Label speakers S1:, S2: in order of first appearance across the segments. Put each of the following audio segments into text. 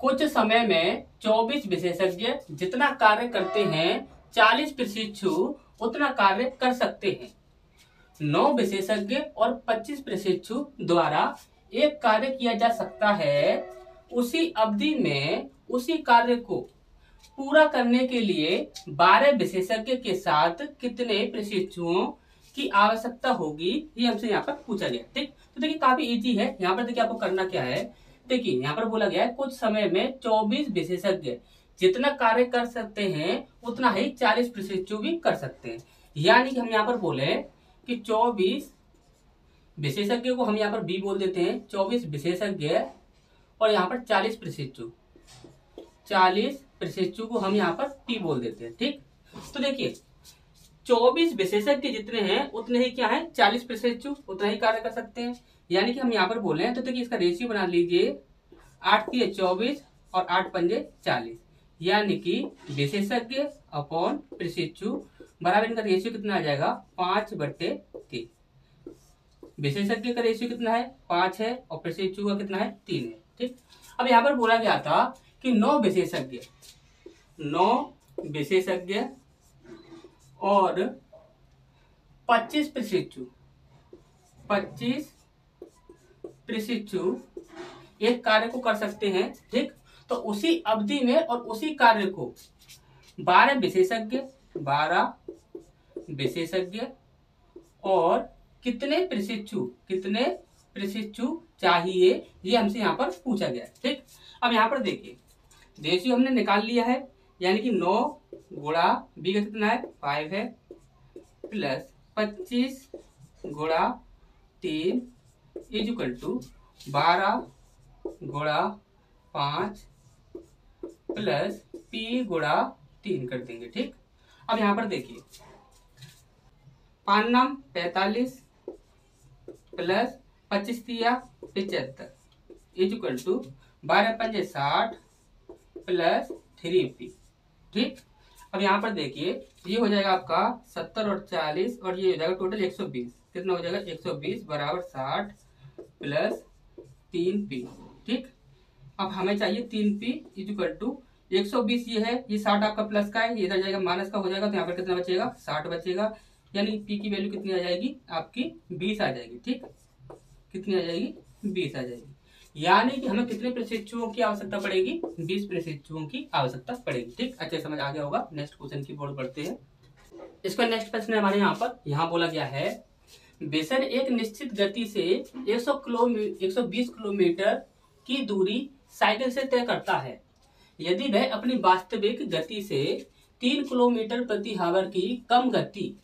S1: कुछ समय में 24 विशेषज्ञ जितना कार्य करते हैं 40 प्रशिक्षु उतना कार्य कर सकते हैं। 9 विशेषज्ञ और 25 प्रशिक्षु द्वारा एक कार्य किया जा सकता है। उसी अवधि में उसी कार्य को पूरा करने के लिए 12 विशेषज्ञ के साथ कितने प्रशिक्षुओं की आवश्यकता होगी, ये हमसे यहाँ पर पूछा गया। ठीक, तो देखिए काफी इजी है। यहाँ पर देखिए आपको करना क्या है, देखिए यहाँ पर बोला गया है कुछ समय में 24 विशेषज्ञ जितना कार्य कर सकते हैं उतना ही 40 प्रशिक्षु भी कर सकते हैं। यानी कि हम यहाँ पर बोले कि 24 विशेषज्ञ को हम यहाँ पर बी बोल देते हैं, 24 विशेषज्ञ और यहाँ पर 40 प्रशिक्षु, 40 प्रशिक्षु को हम यहाँ पर पी बोल देते हैं। ठीक, तो देखिए 24 विशेषज्ञ जितने हैं उतने ही क्या है 40 प्रशिक्षु उतना ही कार्य कर सकते हैं। यानी कि हम यहाँ पर बोले हैं, तो देखिए इसका रेशियो बना लीजिए 8 तिये 24 और 8 पंजे 40, यानी कि विशेषज्ञ अपॉन प्रशिक्षु बराबर इनका रेशियो कितना आ जाएगा 5/3। विशेषज्ञ का रेशियो कितना है 5 है और प्रशिक्षु का कितना है 3 है। ठीक, अब यहाँ पर बोला गया था कि 9 विशेषज्ञ और 25 प्रशिक्षु एक कार्य को कर सकते हैं। ठीक, तो उसी अवधि में और उसी कार्य को 12 विशेषज्ञ और कितने प्रशिक्षु चाहिए, ये हमसे यहाँ पर पूछा गया है। ठीक, अब यहाँ पर देखिए रेशियो हमने निकाल लिया है, यानी कि 9 गुणा बी का कितना है 5 है प्लस 25 गुणा 3 इज इक्वल टू 12 गुणा 5 प्लस पी गुणा 3 कर देंगे। ठीक, अब यहाँ पर देखिए 5 नाम 45 प्लस 25 तिया 75 इज इक्वल टू 12 पंजे 60 प्लस 3p। ठीक, अब यहाँ पर देखिए ये हो जाएगा आपका 70 और 40 और ये हो जाएगा टोटल 120। कितना हो जाएगा 120 बराबर 60 प्लस 3p। ठीक, अब हमें चाहिए 3p इज इक्वल टू 120 ये है, ये 60 आपका प्लस का है, ये इधर जाएगा माइनस का हो जाएगा, तो यहाँ पर कितना बचेगा 60 बचेगा, यानी p की वैल्यू कितनी आ जाएगी आपकी 20 आ जाएगी। ठीक, कितनी आ जाएगी 20 आ जाएगी, यानी कि हमें कितने प्रशिक्षुओं की आवश्यकता पड़ेगी 20 प्रशिक्षुओं की आवश्यकता पड़ेगी। ठीक, अच्छे समझ आ गया होगा। नेक्स्ट क्वेश्चन की ओर बढ़ते हैं। इसका नेक्स्ट प्रश्न है हमारे यहाँ पर, यहाँ बोला गया है बेसन एक निश्चित गति से 120 किलोमीटर की दूरी साइकिल से तय करता है। यदि वह अपनी वास्तविक गति से 3 किलोमीटर प्रति आवर की कम गति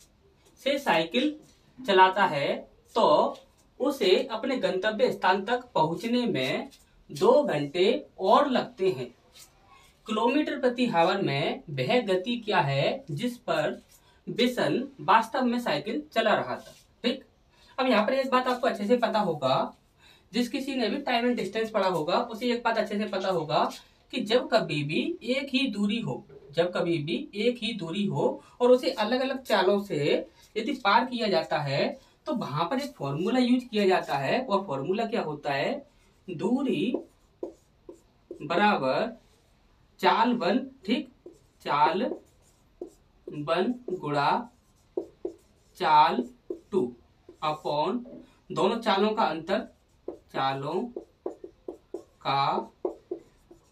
S1: से साइकिल चलाता है तो उसे अपने गंतव्य स्थान तक पहुंचने में 2 घंटे और लगते हैं। किलोमीटर प्रति आवर में वह गति क्या है जिस पर बेसन वास्तव में साइकिल चला रहा था। ठीक, अब यहाँ पर एक बात आपको अच्छे से पता होगा, जिस किसी ने भी टाइम एंड डिस्टेंस पढ़ा होगा उसे एक बात अच्छे से पता होगा कि जब कभी भी एक ही दूरी हो और उसे अलग अलग चालों से यदि पार किया जाता है तो वहां पर एक फॉर्मूला यूज किया जाता है, और फॉर्मूला क्या होता है दूरी बराबर चाल बन। ठीक, चाल बन गुणा चाल 2 अपॉन दोनों चालों का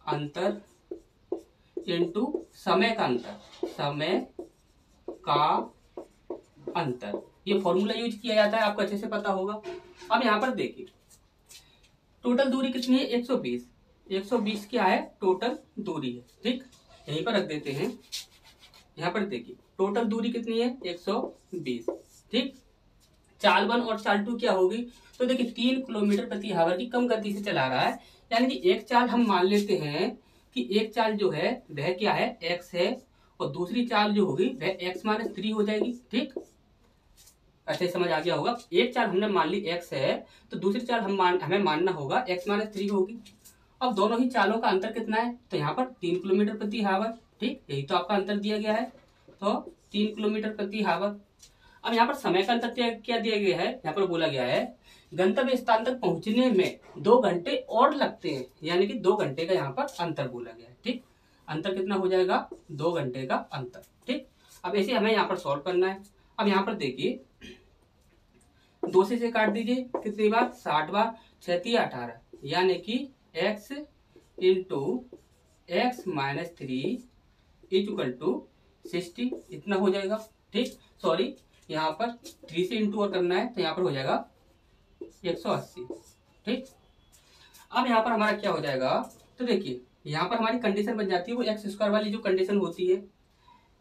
S1: अंतर इनटू समय का अंतर। ये फॉर्मूला यूज किया जाता है, आपको अच्छे से पता होगा। अब यहाँ पर देखिए टोटल दूरी कितनी है 120 क्या है टोटल दूरी है। ठीक, यहीं पर रख देते हैं। यहाँ पर देखिए टोटल दूरी कितनी है 120। ठीक, चाल 1 और चाल 2 क्या होगी, तो देखिए 3 किलोमीटर प्रति आवर की कम गति से चला रहा है, यानी कि एक चाल हम मान लेते हैं कि एक चाल जो है वह क्या है x है और दूसरी चाल जो होगी वह x-3 हो जाएगी। ठीक, अच्छे समझ आ गया होगा। एक चाल हमने मान ली x है तो दूसरी चाल हमें मानना होगा x-3 होगी। अब दोनों ही चालों का अंतर कितना है, तो यहाँ पर 3 किलोमीटर प्रति आवर। ठीक, यही तो आपका अंतर दिया गया है, तो 3 किलोमीटर प्रति आवर। अब यहाँ पर समय का अंतर क्या दिया गया है, यहाँ पर बोला गया है गंतव्य स्थान तक पहुंचने में 2 घंटे और लगते हैं, यानी कि 2 घंटे का यहाँ पर अंतर बोला गया है। ठीक, अंतर कितना हो जाएगा, 2 घंटे का अंतर। ठीक, अब ऐसे हमें यहाँ पर सॉल्व करना है। अब यहाँ पर देखिए 2 से काट दीजिए, कितनी बार, 60 बार, 6 3 18, यानी कि x into x minus 3 equal to 60, इतना हो जाएगा। ठीक, सॉरी यहाँ पर 3 से इंटू और करना है, तो यहाँ पर हो जाएगा 180। ठीक, अब यहाँ पर हमारा क्या हो जाएगा, तो देखिए यहाँ पर हमारी कंडीशन बन जाती है वो एक्स स्क्वायर वाली जो कंडीशन होती है।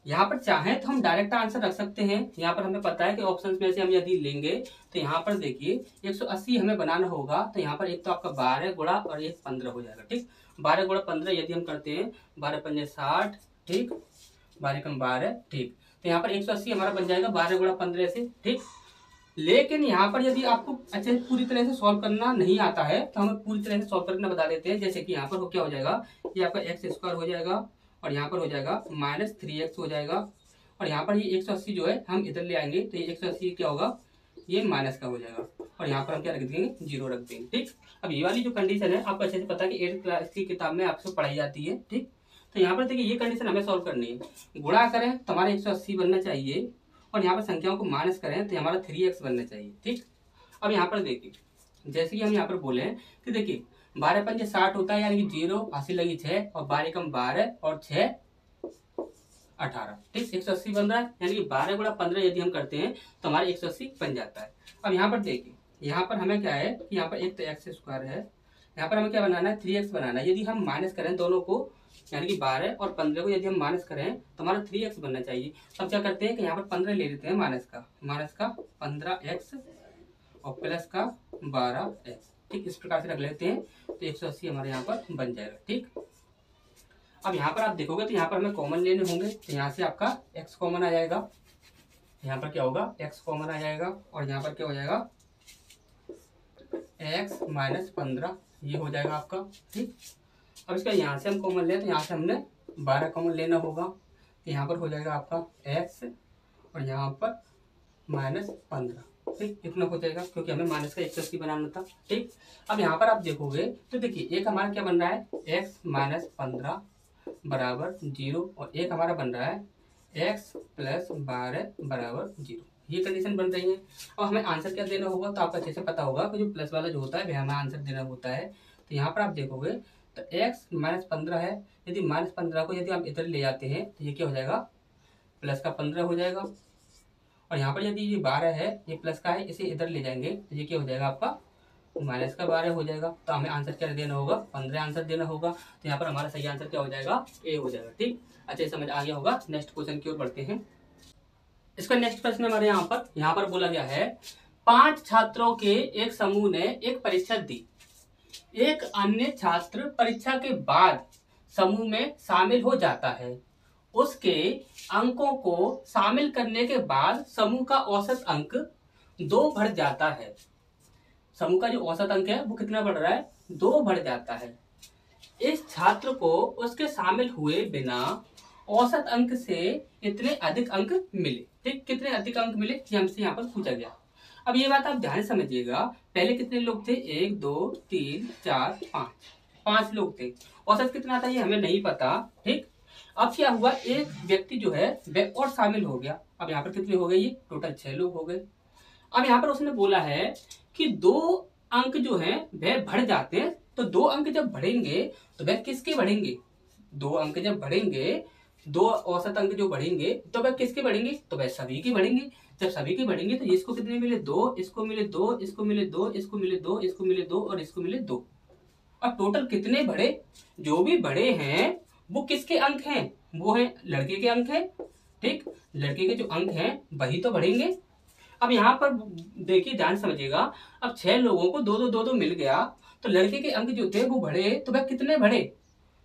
S1: यहाँ पर चाहे तो हम डायरेक्ट आंसर रख सकते हैं, यहाँ पर हमें पता है कि ऑप्शंस में से हम यदि लेंगे तो यहाँ पर देखिए 180 हमें बनाना होगा, तो यहाँ पर एक तो आपका 12 गुणा और एक 15 हो जाएगा। ठीक, 12 गुणा 15 यदि हम करते हैं, 12 पंजे 60, ठीक, 12 कम 12, ठीक, तो यहाँ पर 180 हमारा बन जाएगा 12 गुणा 15 से। ठीक, लेकिन यहाँ पर यदि आपको अच्छे पूरी तरह से सॉल्व करना नहीं आता है तो हमें पूरी तरह से सॉल्व करना बता देते हैं। जैसे कि यहाँ पर क्या हो जाएगा, ये आपका एक्स स्क्वायर हो जाएगा और यहाँ पर हो जाएगा माइनस 3x हो जाएगा, और यहाँ पर ये 180 जो है हम इधर ले आएंगे तो ये 180 क्या होगा, ये माइनस का हो जाएगा, और यहाँ पर हम क्या रख देंगे, 0 रख देंगे। ठीक, अब ये वाली जो कंडीशन है आपको अच्छे से पता है कि 8th क्लास की किताब में आपसे पढ़ाई जाती है। ठीक, तो यहाँ पर देखिए ये कंडीशन हमें सॉल्व करनी है। गुणा करें तो हमारा 180 बनना चाहिए, और यहाँ पर संख्याओं को माइनस करें तो हमारा 3x बनना चाहिए। ठीक, अब यहाँ पर देखिए जैसे कि हम यहाँ पर बोले हैं कि देखिए 12 पंजे 60 होता है, यानी कि 0, हासिल लगी 6, और 12 कम 12 और 6 18। ठीक, 180 बन रहा है, यानी कि 12 गुणा 15 यदि हम करते हैं तो हमारा 180 बन जाता है। अब यहाँ पर देखिए यहाँ पर हमें क्या है कि यहाँ पर एक तो एक्स स्क्वायर है, यहाँ पर हमें क्या बनाना है, 3x बनाना है। यदि हम माइनस करें दोनों को, यानी कि 12 और 15 को यदि हम माइनस करें तो हमारा 3x बनना चाहिए। तब क्या करते हैं कि यहाँ पर 15 ले लेते हैं माइनस का 15x और प्लस का 12x। ठीक, इस प्रकार से रख लेते हैं तो 180 हमारे यहाँ पर बन जाएगा। ठीक, अब यहाँ पर आप देखोगे तो यहाँ पर हमें कॉमन लेने होंगे, तो यहाँ से आपका x कॉमन आ जाएगा, यहाँ पर क्या होगा, x कॉमन आ जाएगा, और यहाँ पर क्या हो जाएगा, x माइनस 15, ये हो जाएगा आपका। ठीक, अब इसका यहाँ से हम कॉमन लें तो यहाँ से हमने 12 कॉमन लेना होगा, तो यहाँ पर हो जाएगा आपका x और यहाँ पर माइनस 15। ठीक, इतना हो जाएगा क्योंकि हमें माइनस का 180 बनाना था। ठीक, अब यहाँ पर आप देखोगे तो देखिए एक हमारा क्या बन रहा है, x माइनस 15 बराबर 0, और एक हमारा बन रहा है x प्लस 12 बराबर 0। ये कंडीशन बन रही है। और हमें आंसर क्या देना होगा, तो आपको अच्छे से पता होगा कि जो प्लस वाला जो होता है वह हमें आंसर देना होता है। तो यहाँ पर आप देखोगे तो x माइनस 15 है, यदि माइनस 15 को यदि आप इधर ले जाते हैं तो ये क्या हो जाएगा, प्लस का 15 हो जाएगा, और यहाँ पर यदि ये 12 है, ये प्लस का है, इसे इधर ले जाएंगे तो ये क्या हो जाएगा आपका, माइनस का 12 हो जाएगा। तो हमें आंसर क्या देना होगा, 15 आंसर देना होगा। तो यहाँ पर हमारा सही आंसर क्या हो जाएगा, ए हो जाएगा। ठीक, अच्छे समझ आ गया होगा। नेक्स्ट क्वेश्चन की ओर बढ़ते हैं। इसका नेक्स्ट प्रश्न हमारे यहाँ पर बोला गया है, 5 छात्रों के एक समूह ने एक परीक्षा दी। एक अन्य छात्र परीक्षा के बाद समूह में शामिल हो जाता है। उसके अंकों को शामिल करने के बाद समूह का औसत अंक 2 बढ़ जाता है। समूह का जो औसत अंक है वो कितना बढ़ रहा है, 2 बढ़ जाता है। इस छात्र को उसके शामिल हुए बिना औसत अंक से इतने अधिक अंक मिले। ठीक, कितने अधिक अंक मिले ये हमसे यहाँ पर पूछा गया। अब ये बात आप ध्यान समझिएगा, पहले कितने लोग थे, 1 2 3 4 5 लोग थे। औसत कितना था ये हमें नहीं पता। ठीक, अब क्या हुआ, एक व्यक्ति जो है वह और शामिल हो गया। अब यहाँ पर कितने हो गए, ये टोटल 6 लोग हो गए। अब यहाँ पर उसने बोला है कि 2 अंक जो हैं वह बढ़ जाते हैं। तो 2 अंक जब बढ़ेंगे तो वह किसके बढ़ेंगे, 2 अंक जब बढ़ेंगे, 2 औसत अंक जो बढ़ेंगे तो वह किसके बढ़ेंगे, तो वह सभी के बढ़ेंगे। जब सभी के बढ़ेंगे तो इसको कितने मिले, 2, इसको मिले 2, इसको मिले 2, इसको मिले 2, इसको मिले 2 और इसको मिले 2। अब टोटल कितने बढ़े, जो भी बढ़े हैं वो किसके अंक हैं, वो है लड़के के अंक हैं। ठीक, लड़के के जो अंक हैं वही तो बढ़ेंगे। अब यहाँ पर देखिए ध्यान समझिएगा, अब 6 लोगों को 2 2 2 2 मिल गया, तो लड़के के अंक जो थे वो बढ़े, तो वह कितने बढ़े,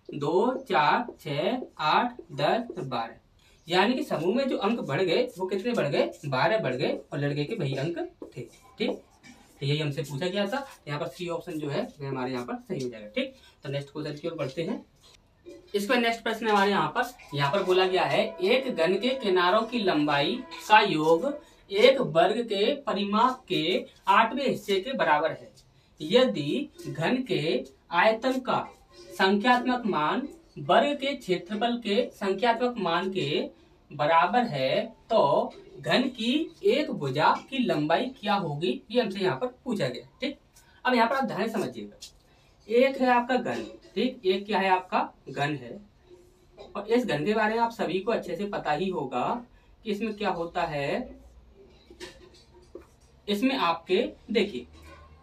S1: 2 4 6 8 10 12, यानी कि समूह में जो अंक बढ़ गए वो कितने बढ़ गए, 12 बढ़ गए, और लड़के के वही अंक थे। ठीक, तो यही हमसे पूछा गया था। यहाँ पर सी ऑप्शन जो है वह हमारे यहाँ पर सही हो जाएगा। ठीक, तो नेक्स्ट क्वेश्चन की ओर बढ़ते हैं। इसका नेक्स्ट प्रश्न हमारे यहाँ पर बोला गया है, एक घन के किनारों की लंबाई का योग एक वर्ग के परिमाप के 8वें हिस्से के बराबर है। यदि घन के आयतन का संख्यात्मक मान वर्ग के क्षेत्रफल के संख्यात्मक मान के बराबर है तो घन की एक भुजा की लंबाई क्या होगी, ये हमसे यहाँ पर पूछा गया। ठीक, अब यहाँ पर आप ध्यान समझिएगा। एक है आपका घन, ठीक, एक क्या है आपका घन है, और इस घन के बारे में आप सभी को अच्छे से पता ही होगा कि इसमें क्या होता है। इसमें आपके देखिए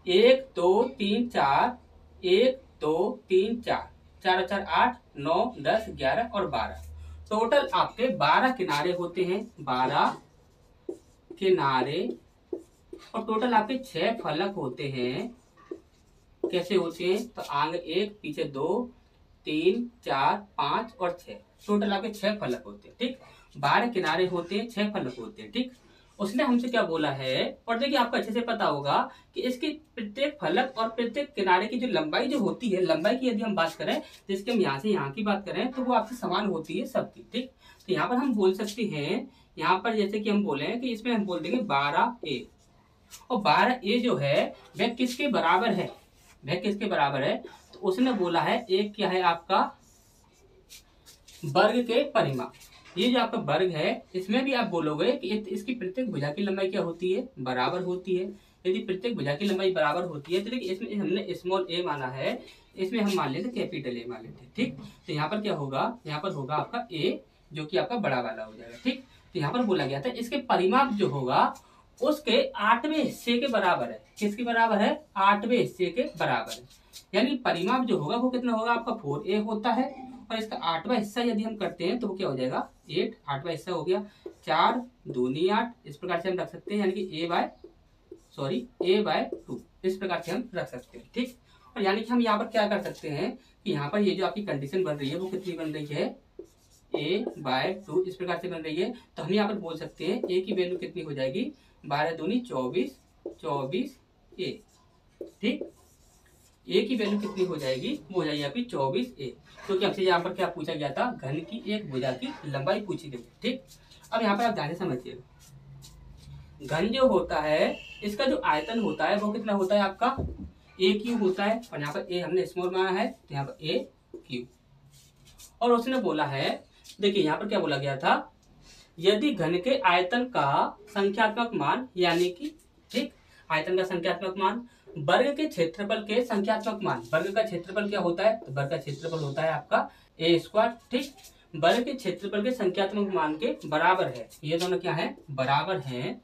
S1: 1 2 3 4, 1 2 3 4, 4 और 4 8, 9 10 11 और 12, टोटल आपके 12 किनारे होते हैं, 12 किनारे, और टोटल आपके 6 फलक होते हैं। कैसे होते हैं, तो आगे 1 पीछे 2 3 4 5 और 6, टोटल आपके 6 फलक होते हैं। ठीक, 12 किनारे होते हैं, 6 फलक होते हैं। ठीक, उसने हमसे क्या बोला है, और देखिए आपको अच्छे से पता होगा कि इसकी प्रत्येक फलक और प्रत्येक किनारे की जो लंबाई जो होती है, लंबाई की यदि हम बात करें, जिसके हम यहाँ से यहाँ की बात करें तो वो आपसे समान होती है सबकी। ठीक, तो यहाँ पर हम बोल सकते हैं, यहाँ पर जैसे कि हम बोले कि इसमें हम बोल देंगे 12a, और 12a जो है वह किसके बराबर है, वह किसके बराबर है, तो उसने बोला है एक क्या है आपका वर्ग के परिमाप। ये जो आपका वर्ग है इसमें भी आप बोलोगे कि इसकी प्रत्येक भुजा की लंबाई क्या होती है, बराबर होती है। यदि प्रत्येक भुजा की लंबाई बराबर होती है तो देखिए इसमें हमने स्मॉल a माना है, इसमें हम मान लेते कैपिटल A मान लेते। ठीक, तो यहाँ पर क्या होगा, यहाँ पर होगा आपका a जो कि आपका बड़ा वाला हो जाएगा। ठीक, तो यहाँ पर बोला गया था इसके परिमाप जो होगा उसके 8वें हिस्से के बराबर है। किसके बराबर है, 8वें हिस्से के बराबर है। यानी परिमाप जो होगा वो कितना होगा आपका 4a होता है, और इसका 8वां हिस्सा यदि हम करते हैं तो वो क्या हो जाएगा 8, 8वां हिस्सा हो गया 4 दूनी 8, इस प्रकार से हम रख सकते हैं, यानी कि a/2 इस प्रकार से हम रख सकते हैं। ठीक, और यानी कि हम यहाँ पर क्या कर सकते हैं कि यहाँ पर ये जो आपकी कंडीशन बन रही है वो कितनी बन रही है, a/2 इस प्रकार से बन रही है। तो हम यहाँ पर बोल सकते हैं a की वैल्यू कितनी हो जाएगी, 12 दूनी 24, 24a। ठीक, a की वैल्यू कितनी हो जाएगी, वो हो जाएगी आपकी 24a, क्योंकि हमसे यहाँ पर क्या पूछा गया था, घन की एक भुजा की लंबाई पूछी गई। ठीक, अब यहाँ पर आप ध्यान से समझिएगा, घन जो होता है इसका जो आयतन होता है वो कितना होता है आपका a³ होता है, और यहाँ पर a हमने स्मॉल माना है तो यहाँ पर a³। और उसने बोला है, देखिए यहाँ पर क्या बोला गया था, यदि घन के आयतन का संख्यात्मक मान, यानी कि ठीक आयतन का संख्यात्मक मान वर्ग के क्षेत्रफल के संख्यात्मक मान, वर्ग का क्षेत्रफल क्या होता है, तो वर्ग का क्षेत्रफल होता है आपका a²। ठीक, वर्ग के क्षेत्रफल के संख्यात्मक मान के बराबर है, ये दोनों क्या है, बराबर हैं,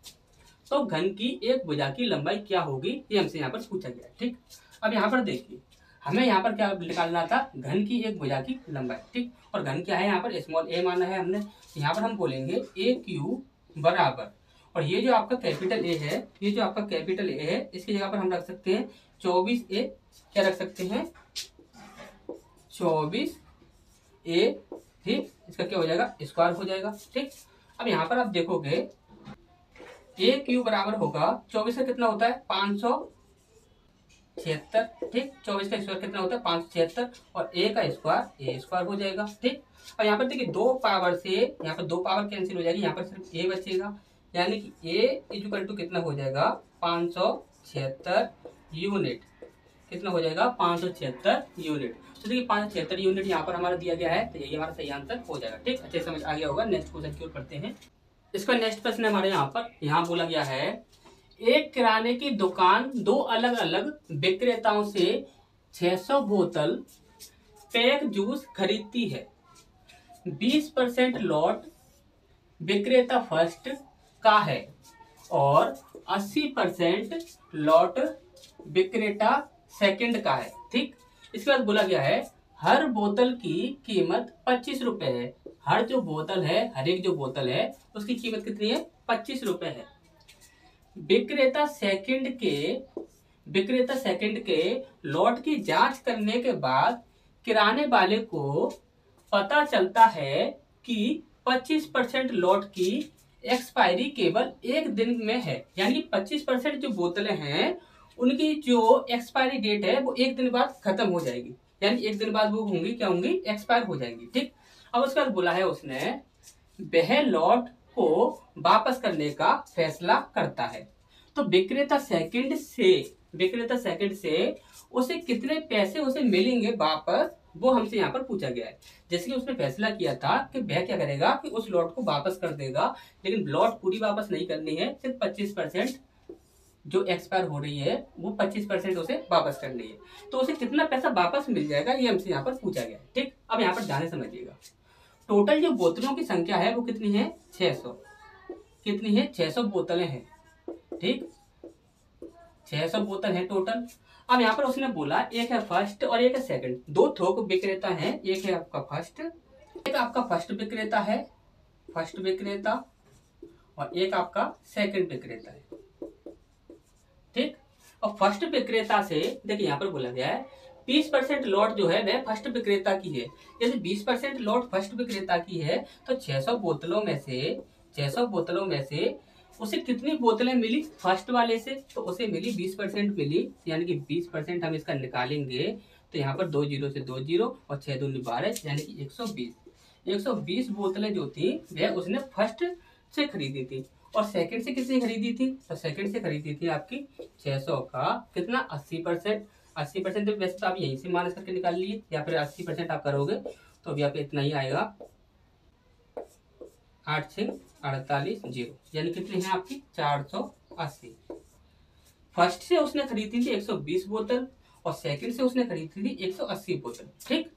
S1: तो घन की एक भुजा की लंबाई क्या होगी, ये हमसे यहाँ पर पूछा गया। ठीक, अब यहाँ पर देखिए हमें यहाँ पर क्या निकालना था, घन की एक भुजा की लंबाई। ठीक, और घन क्या है, यहाँ पर स्मॉल a माना है हमने, यहाँ पर हम बोलेंगे a³ बराबर, और ये जो आपका कैपिटल A है, ये जो आपका कैपिटल A है इसकी जगह पर हम रख सकते हैं 24a, क्या रख सकते हैं 24a। ठीक, इसका क्या हो जाएगा, स्क्वायर हो जाएगा। ठीक, अब यहाँ पर आप देखोगे a³ बराबर होगा 24 का कितना होता है 576। ठीक, 24 का स्क्वायर कितना होता है 576, और a का स्क्वायर a² हो जाएगा। ठीक, और यहाँ पर देखिए दो पावर से यहाँ पर 2 पावर कैंसिल हो जाएगी, यहाँ पर सिर्फ a बचेगा, यानी कि a इक्वल टू कितना हो जाएगा 576 यूनिट, कितना हो जाएगा 576 यूनिट। तो देखिए 576 यूनिट यहाँ पर हमारा दिया गया है, तो यही हमारा सही आंसर हो जाएगा। ठीक, अच्छे समझ आ गया होगा। नेक्स्ट क्वेश्चन की ओर पढ़ते हैं। इसका नेक्स्ट प्रश्न हमारे यहाँ बोला गया है, एक किराने की दुकान 2 अलग अलग विक्रेताओं से 600 बोतल पैक जूस खरीदती है। 20% लॉट विक्रेता फर्स्ट का है और 80% लॉट विक्रेता सेकंड का है। ठीक, इसके बाद बोला गया है हर बोतल की कीमत 25 रुपए है। हर जो बोतल है, हर एक जो बोतल है उसकी कीमत कितनी है 25 रुपए है। विक्रेता सेकंड के लॉट की जांच करने के बाद किराने वाले को पता चलता है कि 25% लॉट की एक्सपायरी केवल 1 दिन में है, यानी 25% जो बोतलें हैं उनकी जो एक्सपायरी डेट है वो 1 दिन बाद खत्म हो जाएगी, यानी 1 दिन बाद वो होंगी क्या होंगी, एक्सपायर हो जाएंगी। ठीक, अब उसके बाद बोला है उसने वह लॉट को वापस करने का फैसला करता है। तो विक्रेता सेकंड से उसे कितने पैसे उसे मिलेंगे वापस, वो हमसे यहाँ पर पूछा गया है। जैसे कि उसने फैसला किया था कि वह क्या करेगा कि उस लॉट को वापस कर देगा, लेकिन लॉट पूरी वापस नहीं करनी है, सिर्फ 25% जो एक्सपायर हो रही है वो 25% उसे वापस करनी है। तो उसे कितना पैसा वापस मिल जाएगा ये हमसे यहाँ पर पूछा गया है। ठीक, अब यहाँ पर ध्यान से समझिएगा। टोटल जो बोतलों की संख्या है वो कितनी है, 600। कितनी है, 600 बोतलें हैं। ठीक, 600 बोतल है टोटल। अब यहाँ पर उसने बोला एक है फर्स्ट और एक है सेकंड, दो थोक विक्रेता हैं। एक है आपका फर्स्ट, एक आपका फर्स्ट विक्रेता है, फर्स्ट विक्रेता, और एक आपका सेकंड विक्रेता है। ठीक, और फर्स्ट विक्रेता से देखिए यहाँ पर बोला गया है 20% लॉट जो है वह फर्स्ट विक्रेता की है। यदि 20% लॉट फर्स्ट विक्रेता की है तो 600 बोतलों में से उसे कितनी बोतलें मिली फर्स्ट वाले से, तो उसे मिली 20% मिली, यानी कि 20% हम इसका निकालेंगे तो यहाँ पर 2 जीरो से 2 जीरो और 6 दूनी 12, यानी कि 120 बोतलें जो थी वह उसने फर्स्ट से खरीदी थी। और सेकंड से कितनी खरीदी थी, तो सेकंड से खरीदी थी आपकी 600 का कितना, 80%। 80% तो वैसे तो आप यहीं से माइनस करके निकाल लिए, या फिर 80% आप करोगे तो अभी आप इतना ही आएगा, 8 6 48 0, यानी कितनी है आपकी 480। फर्स्ट से उसने खरीदी थी 120 बोतल और सेकंड से उसने खरीदी थी 180 बोतल। ठीक,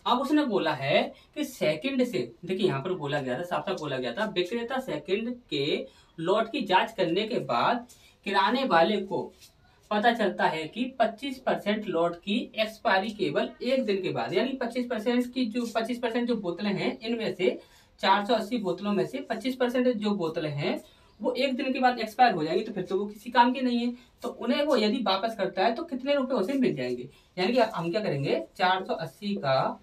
S1: अब उसने बोला है कि सेकंड से, देखिए यहाँ पर बोला गया था, साफ साफ बोला गया था, विक्रेता सेकंड के लॉट की जांच करने के बाद किराने वाले को पता चलता है कि 25% लॉट की एक्सपायरी केवल एक दिन के बाद, यानी 25% जो बोतलें हैं इनमें से 480 बोतलों में से 25% जो बोतलें हैं वो एक दिन के बाद एक्सपायर हो जाएंगी, तो फिर तो वो किसी काम की नहीं है। तो उन्हें वो यदि वापस करता है तो कितने रुपए उसे मिल जाएंगे, यानी कि हम क्या करेंगे 480 का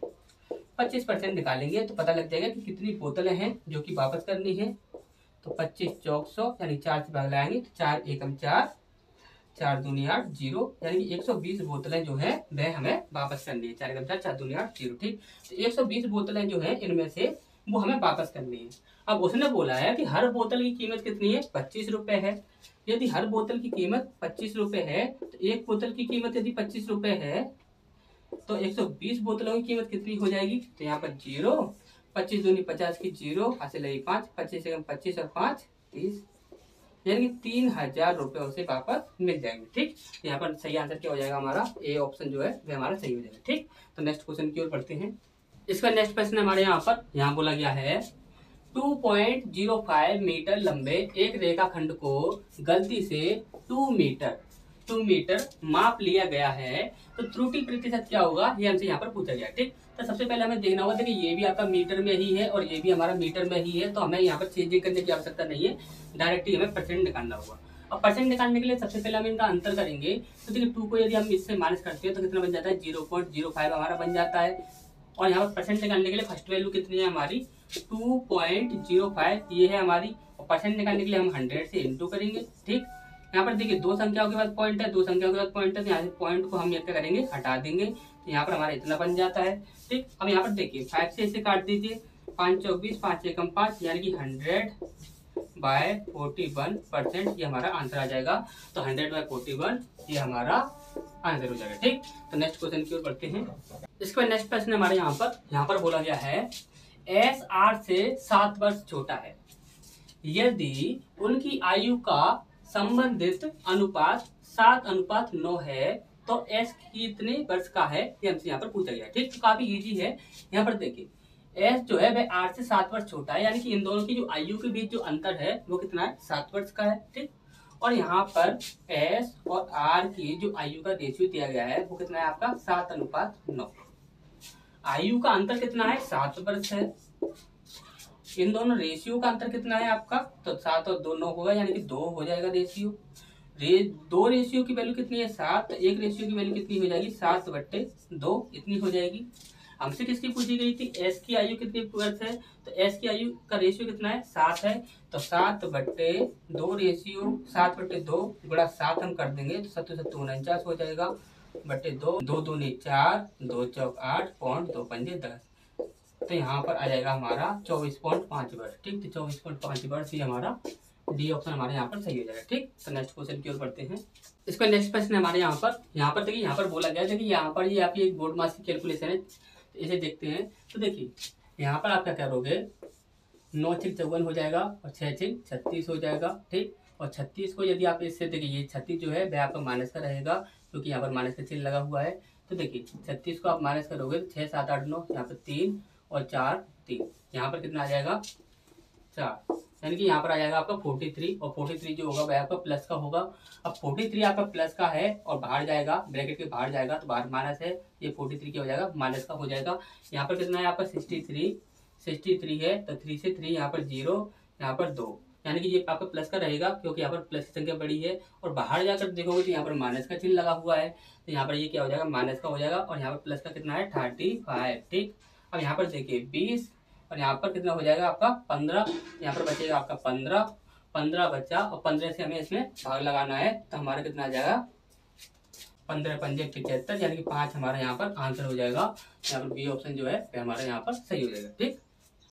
S1: 25% निकालेंगे तो पता लग जाएगा कि कितनी बोतलें हैं जो कि वापस करनी है। तो 25 चौक 100, यानी 4 से भाग लाएंगे तो 4 एकम 4, 4 दूनी 8 0, यानी कि 120 बोतलें जो है वह हमें वापस करनी है। 4 एकम 4, 4 दूनी 8 0। ठीक, तो 120 बोतलें जो है इनमें से वो हमें वापस करनी है। अब उसने बोला है कि हर बोतल की कीमत कितनी है, 25 रुपए है। यदि हर बोतल की कीमत 25 रुपए है तो एक बोतल की कीमत यदि 25 रुपए है तो 120 बोतलों की कीमत कितनी हो जाएगी, तो यहाँ पर 0, 25 दूनी 50 की 0, हासिल लगी 5, 25 एकम 25 और 5 30, यानी कि 3000 रुपए उसे वापस मिल जाएंगे। ठीक, यहाँ पर सही आंसर क्या हो जाएगा हमारा, ए ऑप्शन जो है वह हमारा सही हो जाएगा। ठीक, तो नेक्स्ट क्वेश्चन की ओर बढ़ते हैं। इसका नेक्स्ट प्रश्न हमारे यहाँ बोला गया है 2.05 मीटर लंबे एक रेखाखंड को गलती से 2 मीटर माप लिया गया है, तो त्रुटि प्रतिशत क्या होगा ये हमसे यहाँ पर पूछा गया। ठीक, तो सबसे पहले हमें देखना होगा, देखिए ये भी आपका मीटर में ही है और ये भी हमारा मीटर में ही है, तो हमें यहाँ पर चेंजिंग करने की आवश्यकता नहीं है, डायरेक्ट ही हमें परसेंट निकालना होगा। अब परसेंट निकालने के लिए सबसे पहले हम इनका अंतर करेंगे। तो देखिए 2 को यदि हम इससे माइनस करते हैं तो कितना बन जाता है, 0.05 हमारा बन जाता है। और यहाँ पर परसेंट निकालने के लिए फर्स्ट वैल्यू कितनी है हमारी 2.05 ये है हमारी, और परसेंट निकालने के लिए हम 100 से इंटू करेंगे। ठीक, यहाँ पर देखिए दो संख्याओं के बाद पॉइंट है, दो संख्याओं के बाद पॉइंट है, तो यहाँ से पॉइंट को हम क्या करेंगे, हटा देंगे, तो यहाँ पर हमारा इतना बन जाता है। ठीक, अब यहाँ पर देखिए 5 से इसे काट दीजिए, 5 चौक 20, 5 एकम 5, यानी कि 100/41% ये हमारा आंसर आ जाएगा। तो 100/41 ये हमारा आंसर हो जाएगा। ठीक, तो नेक्स्ट क्वेश्चन की ओर बढ़ते हैं। इसके बाद नेक्स्ट प्रश्न हमारे यहाँ पर बोला गया है SR से 7 वर्ष छोटा है, यदि उनकी आयु का संबंधित अनुपात 7:9 है तो S कितने वर्ष का है, ये हमसे यहाँ पर पूछा गया। ठीक, तो काफी इजी है। यहाँ पर देखिए S जो है वह R से 7 वर्ष छोटा है, यानी कि इन दोनों की जो आयु के बीच जो अंतर है वो कितना है, 7 वर्ष का है। ठीक, और यहाँ पर S और R की जो आयु का रेशियो दिया गया है वो कितना है आपका 7:9। आयु का अंतर कितना है, 7 वर्ष है। इन दोनों रेशियो का अंतर कितना है आपका, तो 7 और 2 9 होगा, यानी कि 2 हो जाएगा रेशियो। दो रेशियो की वैल्यू कितनी है 7, तो एक रेशियो की वैल्यू कितनी हो जाएगी 7/2 इतनी हो जाएगी। हमसे किसकी पूछी गई थी, S की आयु कितनी वर्ष है, तो S की आयु का रेशियो कितना है 7 है, तो 7/2 रेशियो 7/2 गुणा 7 हम कर देंगे तो 7 7 49 हो जाएगा, बटे 2, 2 दूनी 4, 2 चौक 8, पॉइंट 2 पंजे 10, तो यहाँ पर आ जाएगा हमारा 24.5 वर्ष। ठीक, तो 24.5 वर्ष ये हमारा डी ऑप्शन हमारे यहाँ पर सही हो जाएगा। ठीक, तो नेक्स्ट क्वेश्चन की ओर बढ़ते हैं। इसका नेक्स्ट प्रश्न हमारे यहाँ पर देखिए, यहाँ पर बोला गया है कि यहाँ पर ये आपकी एक बोर्ड मास की कैलकुलेशन है, इसे देखते हैं। तो देखिए यहाँ पर आप क्या करोगे, 9 × 54 हो जाएगा और 6 × 36 हो जाएगा। ठीक, और 36 को यदि आप इससे देखिए, ये 36 जो है वह आपका माइनस का रहेगा, क्योंकि यहाँ पर माइनस का चिन्ह लगा हुआ है। तो देखिए 36 को आप माइनस करोगे, 6 7 8 9, यहाँ पर 3 और 4 3, यहाँ पर कितना आ जाएगा 4, यानी कि यहाँ पर आ जाएगा आपका 43, और 43 जो होगा वह आपका प्लस का होगा। अब 43 आपका प्लस का है और बाहर जाएगा, ब्रैकेट के बाहर जाएगा, तो बाहर माइनस है, ये 43 क्या हो जाएगा, माइनस का हो जाएगा। यहाँ पर कितना है आपका 63 है, तो 3 से 3 यहाँ पर 0, यहाँ पर 2, यानी कि ये आपका प्लस का रहेगा, क्योंकि यहाँ पर प्लस की संख्या बड़ी है। और बाहर जाकर देखोगे तो यहाँ पर माइनस का चिन्ह लगा हुआ है, तो यहाँ पर ये क्या हो जाएगा, माइनस का हो जाएगा। और यहाँ पर प्लस का कितना है 35। ठीक, अब यहाँ पर देखिए 20, और यहाँ पर कितना हो जाएगा आपका 15, यहाँ पर बचेगा आपका 15 बचा, और 15 से हमें इसमें भाग लगाना है, तो हमारा कितना आ जाएगा 15 पंजे 75, यानी कि 5 हमारा यहाँ पर आंसर हो जाएगा। यहाँ पर बी ऑप्शन जो है हमारा यहाँ पर सही हो जाएगा। ठीक,